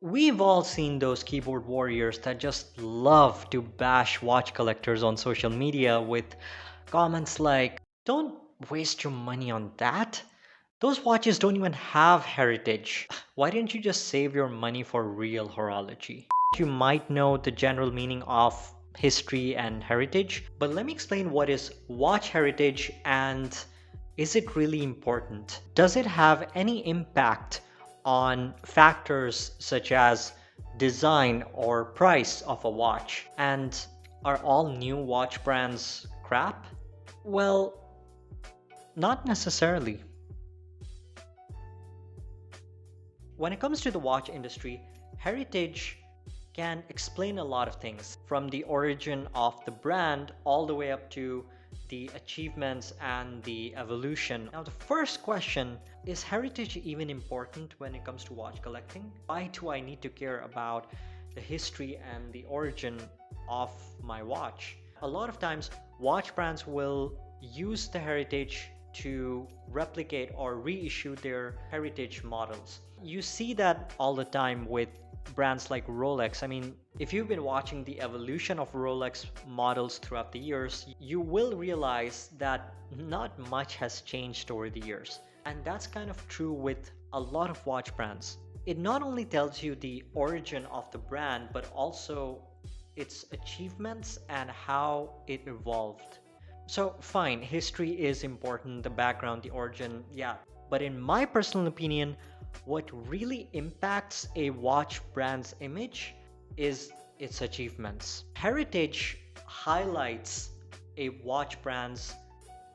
We've all seen those keyboard warriors that just love to bash watch collectors on social media with comments like, "Don't waste your money on that. Those watches don't even have heritage. Why didn't you just save your money for real horology?" You might know the general meaning of history and heritage, but let me explain what is watch heritage and is it really important? Does it have any impact on factors such as design or price of a watch? And are all new watch brands crap? Well, not necessarily. When it comes to the watch industry, heritage can explain a lot of things, from the origin of the brand all the way up to the achievements and the evolution. Now, the first question is heritage even important when it comes to watch collecting? Why do I need to care about the history and the origin of my watch? A lot of times, watch brands will use the heritage to replicate or reissue their heritage models. You see that all the time with brands like Rolex. I mean, if you've been watching the evolution of Rolex models throughout the years, you will realize that not much has changed over the years. And that's kind of true with a lot of watch brands. It not only tells you the origin of the brand, but also its achievements and how it evolved. So, fine, history is important, the background, the origin, yeah. But in my personal opinion, what really impacts a watch brand's image is its achievements. Heritage highlights a watch brand's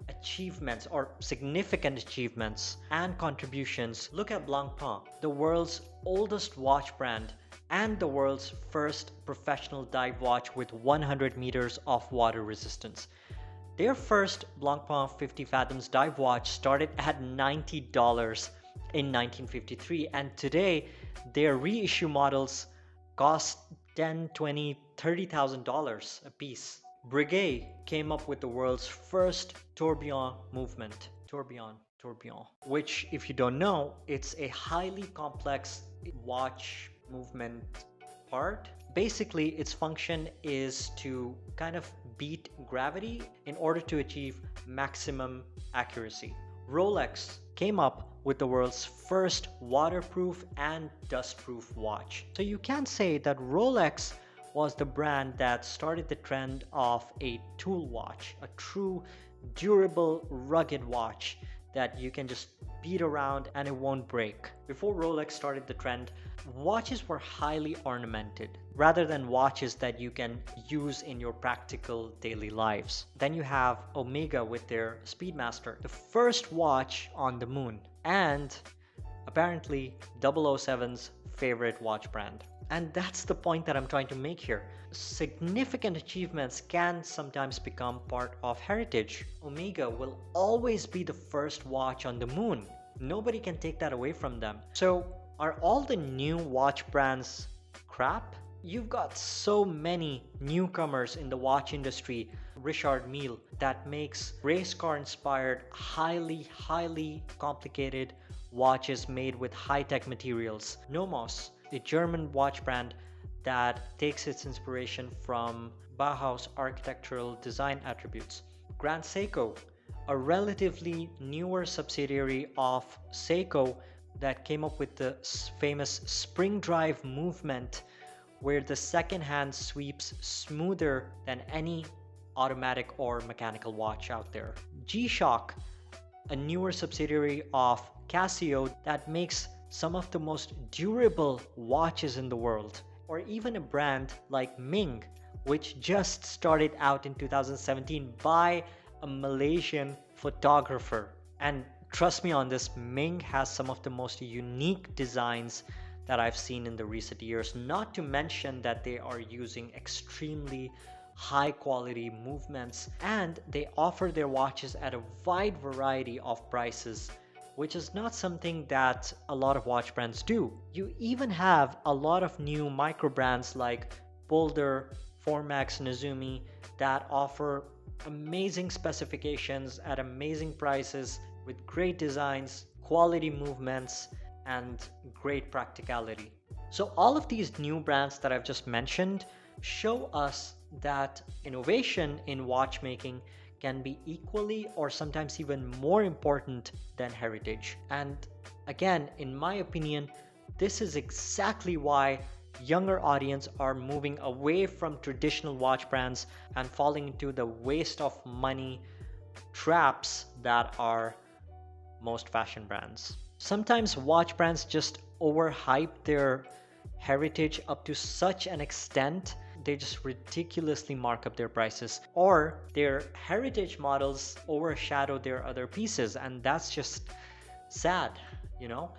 achievements or significant achievements and contributions. Look at Blancpain, the world's oldest watch brand and the world's first professional dive watch with 100 meters of water resistance. Their first Blancpain 50 Fathoms dive watch started at $90 in 1953, and today their reissue models cost $10, $20, $30,000 a piece. Breguet came up with the world's first tourbillon movement. Tourbillon, which, if you don't know, it's a highly complex watch movement part. Basically, its function is to kind of beat gravity in order to achieve maximum accuracy. Rolex came up with the world's first waterproof and dustproof watch. So you can say that Rolex was the brand that started the trend of a tool watch, a true durable, rugged watch that you can just beat around and it won't break. Before Rolex started the trend, watches were highly ornamented rather than watches that you can use in your practical daily lives. Then you have Omega with their Speedmaster, the first watch on the moon, and apparently 007's favorite watch brand. And that's the point that I'm trying to make here. Significant achievements can sometimes become part of heritage. Omega will always be the first watch on the moon. Nobody can take that away from them. So, are all the new watch brands crap? You've got so many newcomers in the watch industry. Richard Mille, that makes race car inspired, highly complicated watches made with high-tech materials. Nomos, a German watch brand that takes its inspiration from Bauhaus architectural design attributes. Grand Seiko, a relatively newer subsidiary of Seiko that came up with the famous spring drive movement, where the second hand sweeps smoother than any automatic or mechanical watch out there. G-Shock, a newer subsidiary of Casio that makes some of the most durable watches in the world. Or even a brand like Ming, which just started out in 2017 by a Malaysian photographer. And trust me on this, Ming has some of the most unique designs that I've seen in the recent years, not to mention that they are using extremely high quality movements and they offer their watches at a wide variety of prices, which is not something that a lot of watch brands do. You even have a lot of new micro brands like Boulder, Formax, Nezumi that offer amazing specifications at amazing prices with great designs, quality movements, and great practicality. So all of these new brands that I've just mentioned show us that innovation in watchmaking can be equally or sometimes even more important than heritage. And again, in my opinion, this is exactly why younger audience are moving away from traditional watch brands and falling into the waste of money traps that are most fashion brands. Sometimes watch brands just overhype their heritage up to such an extent they just ridiculously mark up their prices, or their heritage models overshadow their other pieces, and that's just sad, you know?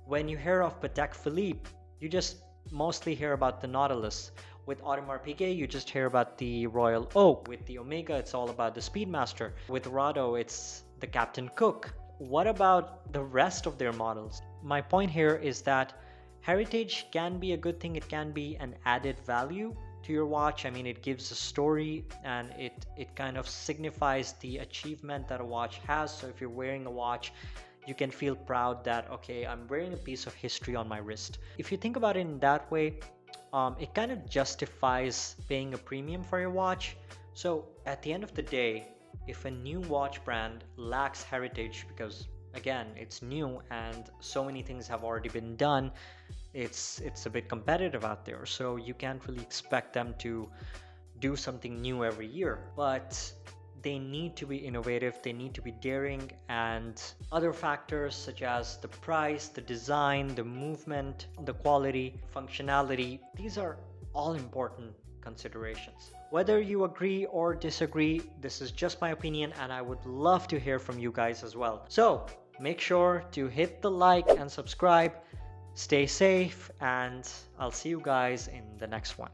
When you hear of Patek Philippe, you just mostly hear about the Nautilus. With Audemars Piguet, you just hear about the Royal Oak. With the Omega, it's all about the Speedmaster. With Rado, it's the Captain Cook. What about the rest of their models? My point here is that heritage can be a good thing. It can be an added value to your watch. I mean, it gives a story and it kind of signifies the achievement that a watch has. So if you're wearing a watch, you can feel proud that, okay, I'm wearing a piece of history on my wrist. If you think about it in that way, it kind of justifies paying a premium for your watch. So at the end of the day, if a new watch brand lacks heritage, because again, it's new and so many things have already been done, it's a bit competitive out there. So you can't really expect them to do something new every year. But they need to be innovative, they need to be daring, and other factors such as the price, the design, the movement, the quality, functionality, these are all important considerations. Whether you agree or disagree, this is just my opinion, and I would love to hear from you guys as well. So make sure to hit the like and subscribe. Stay safe, and I'll see you guys in the next one.